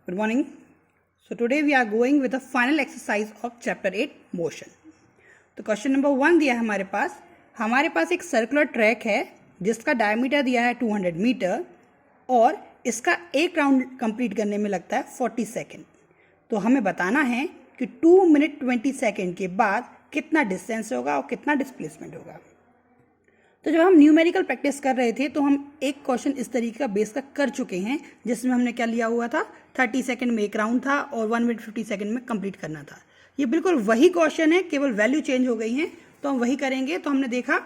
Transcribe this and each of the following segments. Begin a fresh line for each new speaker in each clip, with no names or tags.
Good morning. So today we are going with the final exercise of chapter 8 motion. तो question number 1 दिया है हमारे पास एक circular track है जिसका डायमीटर दिया है 200 मीटर और इसका एक राउंड कंप्लीट करने में लगता है 40 सेकेंड। तो हमें बताना है कि 2 मिनट 20 सेकेंड के बाद कितना डिस्टेंस होगा और कितना डिस्प्लेसमेंट होगा। तो जब हम न्यूमेरिकल प्रैक्टिस कर रहे थे तो हम एक क्वेश्चन इस तरीके का बेस का कर चुके हैं जिसमें हमने क्या लिया हुआ था, 30 सेकंड में एक राउंड था और 1 मिनट 50 सेकंड में कंप्लीट करना था। ये बिल्कुल वही क्वेश्चन है, केवल वैल्यू चेंज हो गई है, तो हम वही करेंगे। तो हमने देखा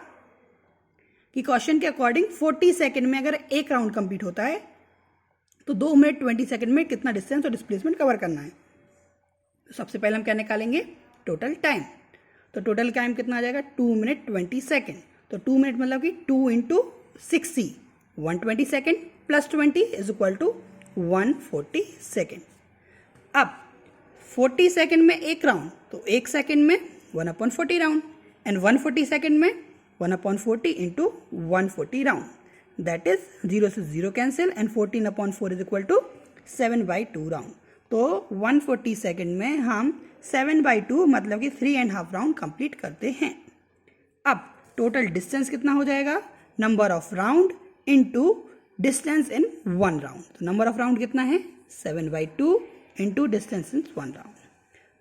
कि क्वेश्चन के अकॉर्डिंग 40 सेकंड में अगर एक राउंड कंप्लीट होता है तो 2 मिनट 20 सेकंड में कितना डिस्टेंस और डिस्प्लेसमेंट कवर करना है। तो सबसे पहले हम क्या निकालेंगे, टोटल टाइम। तो टोटल टाइम कितना आ जाएगा, 2 मिनट 20 सेकेंड। तो 2 मिनट मतलब कि 2 into 60 120 second plus 20 is equal to 140 second. अब 40 सेकेंड में एक राउंड, तो एक सेकेंड में 1/40 राउंड एंड 140 सेकेंड में 1/40 इंटू 140 राउंड, दैट इज 0 से 0 cancel and 14/4 is equal to 7/2 round. तो 140 सेकेंड में हम 7/2 मतलब कि 3.5 राउंड कंप्लीट करते हैं। अब टोटल डिस्टेंस कितना हो जाएगा, number of round into distance in 1 round. तो नंबर ऑफ राउंड कितना है, 7/2 इंटू डिस्टेंस इन 1 राउंड।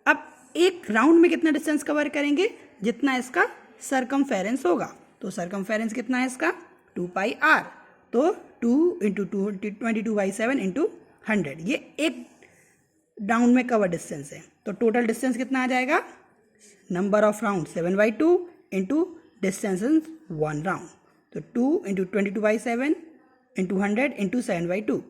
अब एक राउंड में कितना डिस्टेंस कवर करेंगे, जितना इसका सरकमफेरेंस होगा। तो सरकमफेरेंस कितना है इसका, 2πr। तो 2 इंटू 22/7 इंटू 100, ये एक राउंड में कवर डिस्टेंस है। तो टोटल डिस्टेंस कितना आ जाएगा, number of round 7/2 into distance in 1 round. तो 2 इंटू 22/7 इंटू 100 इंटू 7/2।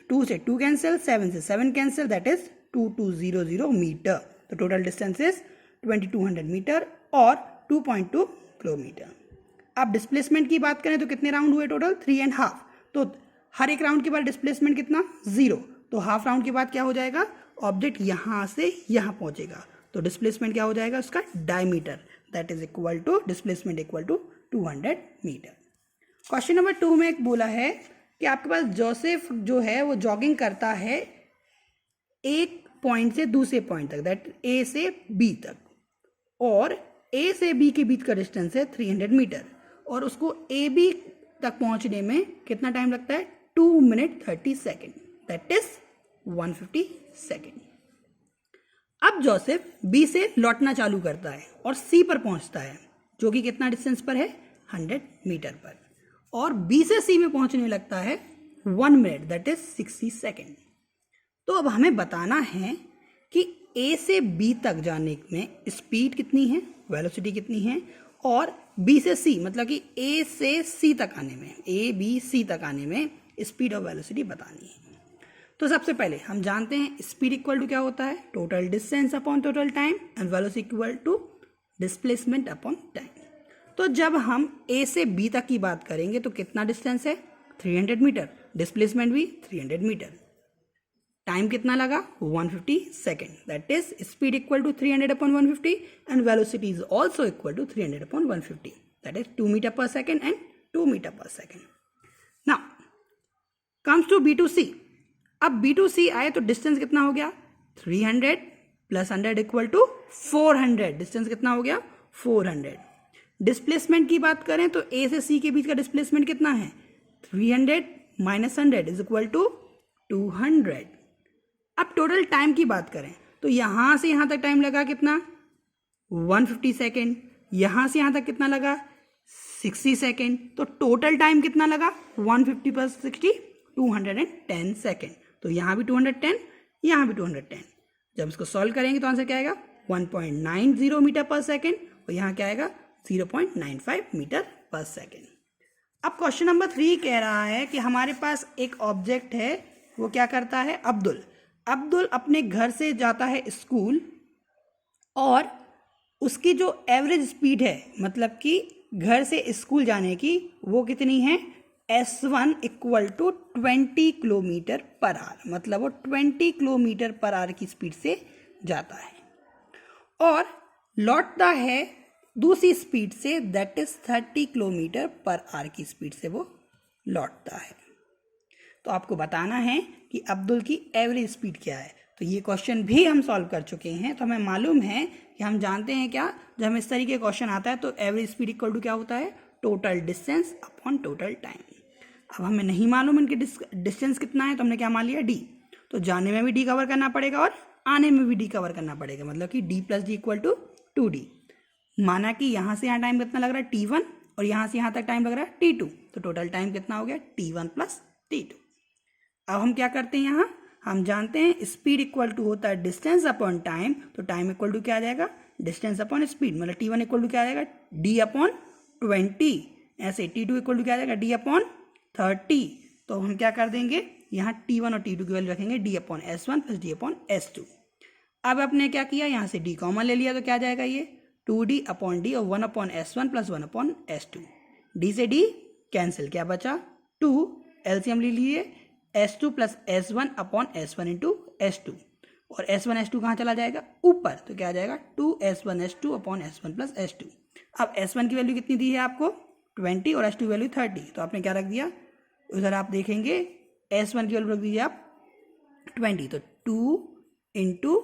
2 से 2 कैंसिल, 7 से 7 कैंसिल, दैट इज 2200 मीटर। तो टोटल डिस्टेंस इज 2200 मीटर और 2.2 किलोमीटर। अब डिस्प्लेसमेंट की बात करें तो कितने राउंड हुए टोटल, 3.5। तो हर एक राउंड के बाद डिस्प्लेसमेंट कितना, 0। तो हाफ राउंड के बाद क्या हो जाएगा, ऑब्जेक्ट यहाँ से यहाँ पहुँचेगा। तो डिस्प्लेसमेंट क्या हो जाएगा उसका, diameter, that is equal to displacement equal to 200 metre. Question number 2 में एक बोला है कि आपके पास जोसेफ जो है वो जॉगिंग करता है एक पॉइंट से दूसरे पॉइंट तक, दैट ए से बी तक, और ए से बी के बीच का डिस्टेंस है 300 मीटर और उसको ए बी तक पहुंचने में कितना टाइम लगता है, 2 minute 30 second, that is 150 second. अब जोसेफ बी से लौटना चालू करता है और सी पर पहुंचता है जो कि कितना डिस्टेंस पर है, 100 मीटर पर, और बी से सी में पहुंचने लगता है 1 मिनट, दैट इज 60 सेकेंड। तो अब हमें बताना है कि ए से बी तक जाने में स्पीड कितनी है, वेलोसिटी कितनी है, और बी से सी मतलब कि ए से सी तक आने में, ए बी सी तक आने में स्पीड और वेलोसिटी बतानी है। तो सबसे पहले हम जानते हैं स्पीड इक्वल टू क्या होता है, total distance upon total time, and velocity equal to displacement upon time. तो जब हम ए से बी तक की बात करेंगे तो कितना डिस्टेंस है, 300 मीटर, डिस्प्लेसमेंट भी 300 मीटर, टाइम कितना लगा, 150 second, that is speed equal to 300/150 and velocity is also equal to 300/150, that is 2 metre per second and 2 metre per second. Now comes to B to C. अब B to सी आए तो distance कितना हो गया, 300 plus 100 equal to 400, distance कितना हो गया, 400। Displacement की बात करें तो ए से सी के बीच का डिस्प्लेसमेंट कितना है, 300 माइनस 100 इज इक्वल टू 200। अब टोटल टाइम की बात करें तो यहां से यहां तक टाइम लगा कितना, 150 सेकेंड, यहां से यहां तक कितना लगा, 60 सेकेंड। तो टोटल टाइम कितना लगा, 150 प्लस 60 210 सेकेंड। तो यहां भी 210, यहां भी 210। जब इसको सॉल्व करेंगे तो आंसर क्या आएगा, 1.90 मीटर पर सेकेंड, और यहां क्या आएगा, 0.95 मीटर पर सेकेंड। अब क्वेश्चन नंबर 3 कह रहा है कि हमारे पास एक ऑब्जेक्ट है, वो क्या करता है, अब्दुल अपने घर से जाता है स्कूल और उसकी जो एवरेज स्पीड है मतलब कि घर से स्कूल जाने की वो कितनी है, S1 equal to 20 kilometre per hour, मतलब वो 20 किलोमीटर पर आवर की स्पीड से जाता है और लौटता है दूसरी स्पीड से, that is 30 kilometre per our की स्पीड से वो लौटता है। तो आपको बताना है कि अब्दुल की एवरेज स्पीड क्या है। तो ये क्वेश्चन भी हम सॉल्व कर चुके हैं। तो हमें मालूम है कि हम जानते हैं क्या, जब हमें इस तरीके का क्वेश्चन आता है तो एवरेज स्पीड इक्वल टू क्या होता है, total distance upon total time. अब हमें नहीं मालूम इनके डिस्टेंस कितना है, तो हमने क्या मान लिया डी। तो जाने में भी डी कवर करना पड़ेगा और आने में भी डी कवर करना पड़ेगा, मतलब कि D plus D equal to 2D। माना कि यहाँ से यहाँ टाइम कितना लग रहा है T1 और यहाँ से यहाँ तक टाइम लग रहा है T2, तो टोटल टाइम कितना हो गया T1 प्लस T2। अब हम क्या करते हैं, यहाँ हम जानते हैं स्पीड इक्वल टू होता है डिस्टेंस अपॉन टाइम। तो टाइम इक्वल टू क्या आ जाएगा, डिस्टेंस अपॉन स्पीड, मतलब T1 इक्वल टू क्या आ जाएगा, D अपॉन 20। ऐसे T2 इक्वल टू क्या आ जाएगा, D अपॉन 30। तो हम क्या कर देंगे, यहाँ T1 और T2 की वैल्यू रखेंगे D upon S1 plus D upon S2। अब आपने क्या किया, यहाँ से D कॉमन ले लिया, तो क्या आ जाएगा ये 2D अपॉन D और 1 upon S1 plus 1 upon S2। D से D कैंसिल, क्या बचा 2, एलसीएम ले लिए S2 plus S1 upon S1 into S2, और S1 S2 कहाँ चला जाएगा ऊपर, तो क्या आ जाएगा 2S1 S2 upon S1 plus S2। अब S1 की वैल्यू कितनी दी है आपको 20 और S2 की वैल्यू 30, तो आपने क्या रख दिया, उधर आप देखेंगे S1 की वैल्यू रख दीजिए आप 20, तो 2 इंटू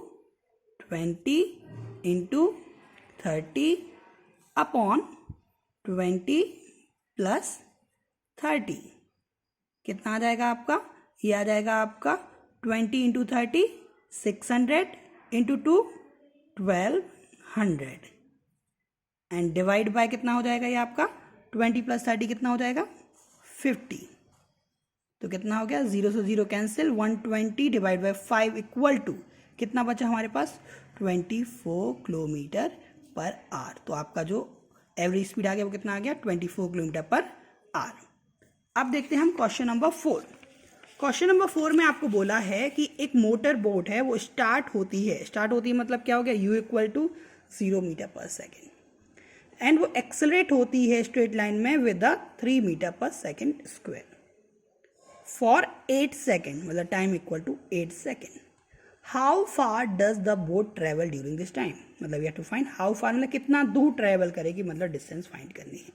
20 इंटू 30 अपॉन 20 प्लस 30 कितना आ जाएगा आपका, ये आ जाएगा आपका 20 into 30 600 into 2 1200 and divide by कितना हो जाएगा ये आपका 20 प्लस 30 कितना हो जाएगा 50। तो कितना हो गया, 0 से 0 cancel, 120 divide by 5 equal to कितना बचा हमारे पास 24 किलोमीटर पर आवर। तो आपका जो एवरेज स्पीड आ गया वो कितना आ गया 24 किलोमीटर पर आवर। अब देखते हैं हम क्वेश्चन नंबर 4। क्वेश्चन नंबर 4 में आपको बोला है कि एक मोटर बोट है, वो स्टार्ट होती है मतलब क्या हो गया u equal to 0 metre per second and वो एक्सेलरेट होती है स्ट्रेट लाइन में with 3 metre per second square for 8 second, मतलब time equal to 8 second. How far does the boat travel during this time, मतलब you have to find how far, मतलब कितना दूर travel करेगी, मतलब डिस्टेंस फाइंड करनी है।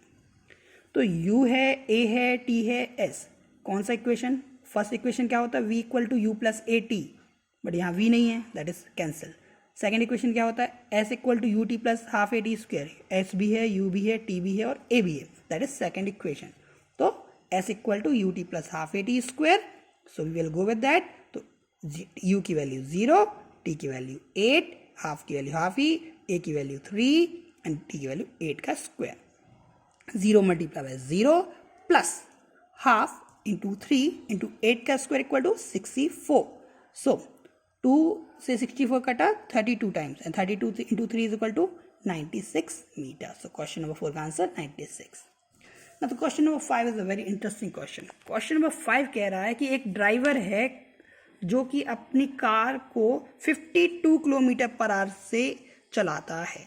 तो u है, a है, t है, s, कौन सा इक्वेशन, फर्स्ट इक्वेशन क्या होता है v equal to u plus a t, but यहाँ v नहीं है, that is cancel. Second equation क्या होता है s equal to u t plus half a t square, s भी है, u भी है, t भी है और a भी है, दैट इज सेकेंड इक्वेशन। तो s equal to u t plus half a t square, so we will go with that. तो u की वैल्यू 0, t की वैल्यू 8, हाफ की वैल्यू हाफ ही, a की वैल्यू 3 एंड t की value 8 का square. 0 multiply by 0 plus half into 3 into 8 का square equal to 64। सो 2 से 64 कटा 32 times and 32 into 3 is equal to 96 metre. So question number 4 का आंसर 96। ना तो question number 5 is a very interesting question. Question number 5 कह रहा है कि एक ड्राइवर है जो कि अपनी कार को 52 किलोमीटर पर आवर से चलाता है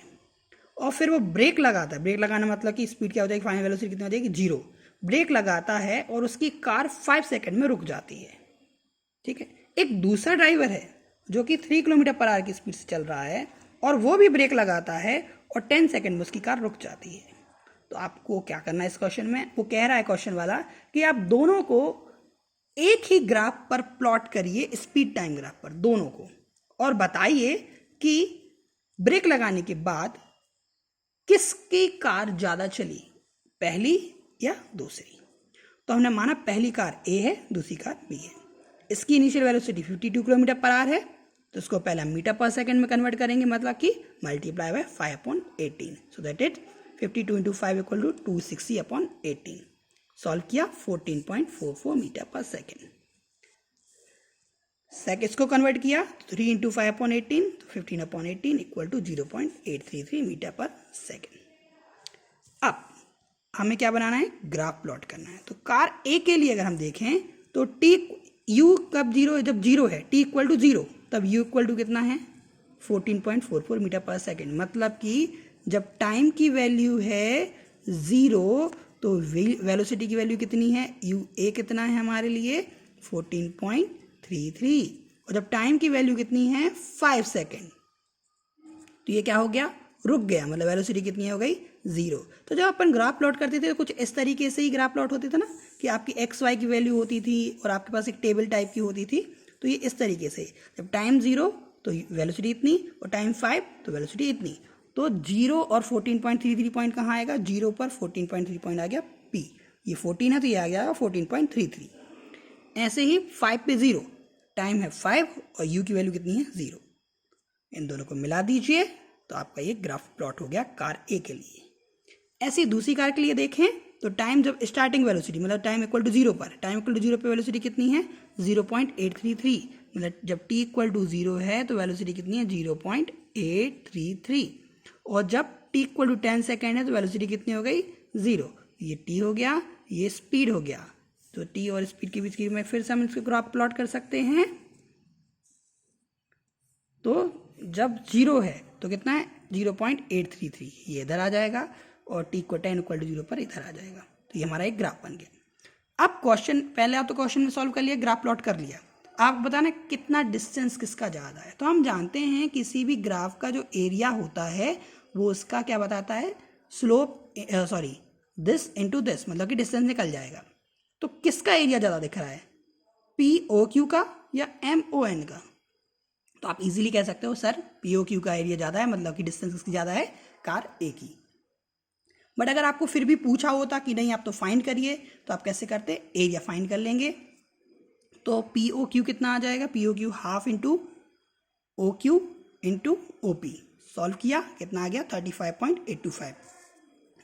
और फिर वो ब्रेक लगाता है। ब्रेक लगाना मतलब कि स्पीड क्या हो जाएगी, फाइनल वेलोसिटी कितनी हो जाएगी 0। ब्रेक लगाता है और उसकी कार 5 सेकंड में रुक जाती है, ठीक है। एक दूसरा ड्राइवर है जो कि 3 किलोमीटर पर आवर की स्पीड से चल रहा है और वो भी ब्रेक लगाता है और 10 सेकंड में उसकी कार रुक जाती है। तो आपको क्या करना है इस क्वेश्चन में, वो कह रहा है क्वेश्चन वाला कि आप दोनों को एक ही ग्राफ पर प्लॉट करिए, स्पीड टाइम ग्राफ पर दोनों को, और बताइए कि ब्रेक लगाने के बाद किसकी कार ज़्यादा चली, पहली या दूसरी। तो हमने माना पहली कार A है, दूसरी कार B है। इसकी initial velocity 52 kilometre per our है, तो इसको पहला मीटर पर सेकंड में कन्वर्ट करेंगे, मतलब कि multiply by 5/18, so that it 52 into 5 equal to 260/18। Solve किया 14.44 मीटर पर सेकेंड। इसको कन्वर्ट किया 3 इंटू 5/18, तो 15/18 equal to 0.833 metre per second. अब हमें क्या बनाना है, ग्राफ प्लॉट करना है। तो कार ए के लिए अगर हम देखें तो यू कब 0, जब 0 है, टी इक्वल टू 0, तब यू इक्वल टू कितना है 14.44 मीटर पर सेकेंड। मतलब कि जब टाइम की वैल्यू है 0 तो वेलोसिटी की वैल्यू कितनी है, यू ए कितना है हमारे लिए 14.33, और जब टाइम की वैल्यू कितनी है 5 सेकेंड, तो ये क्या हो गया, रुक गया, मतलब वेलोसिटी कितनी हो गई 0। तो जब अपन ग्राफ प्लॉट करते थे तो कुछ इस तरीके से ही ग्राफ प्लॉट होते थे ना, कि आपकी एक्स वाई की वैल्यू होती थी और आपके पास एक टेबल टाइप की होती थी, तो ये इस तरीके से जब टाइम 0 तो वेलोसिटी इतनी और टाइम 5 तो वेलोसिटी इतनी। तो 0 और 14.33 पॉइंट कहाँ आएगा, 0 पर 14.3 पॉइंट आ गया P, ये 14 है तो ये आ गया 14.33। ऐसे ही 5 पे 0, टाइम है 5 और U की वैल्यू कितनी है 0, इन दोनों को मिला दीजिए तो आपका ये ग्राफ प्लॉट हो गया कार ए के लिए। ऐसे ही दूसरी कार के लिए देखें तो टाइम जब स्टार्टिंग वेलोसिटी मतलब टाइम इक्वल टू 0 पर, टाइम इक्वल टू 0 पे वेलोसिटी कितनी है 0.833, मतलब जब t इक्वल टू 0 है तो वेलोसिटी कितनी है 0.833, और जब t इक्वल टू 10 सेकेंड है तो वेलोसिटी कितनी हो गई 0, ये t हो गया, ये स्पीड हो गया। तो t और स्पीड के बीच की में फिर से हम इसको ग्राफ प्लॉट कर सकते हैं। तो जब 0 है तो कितना है 0.833, ये इधर आ जाएगा, और t को 10 इक्वल टू 0 पर इधर आ जाएगा। तो ये हमारा एक ग्राफ बन गया। अब क्वेश्चन, पहले आप तो क्वेश्चन में सॉल्व कर लिया, ग्राफ प्लॉट कर लिया, आप बताना कितना डिस्टेंस किसका ज़्यादा है। तो हम जानते हैं किसी भी ग्राफ का जो एरिया होता है वो उसका क्या बताता है, slope, sorry this into this, मतलब कि डिस्टेंस निकल जाएगा। तो किसका एरिया ज़्यादा दिख रहा है, POQ का या MON का। तो आप इजीली कह सकते हो सर POQ का एरिया ज़्यादा है, मतलब कि डिस्टेंस किसकी ज़्यादा है, कार ए की। बट अगर आपको फिर भी पूछा होता कि नहीं आप तो फाइंड करिए, तो आप कैसे करते, एरिया फाइंड कर लेंगे। तो POQ कितना आ जाएगा, POQ half into OQ into OP, solve किया कितना आ गया 35.825।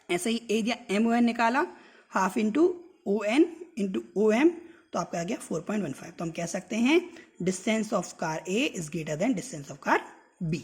ऐसे ही एरिया MON निकाला, half into ON into OM, तो आपका आ गया 4.15। तो हम कह सकते हैं distance of car A is greater than distance of car B।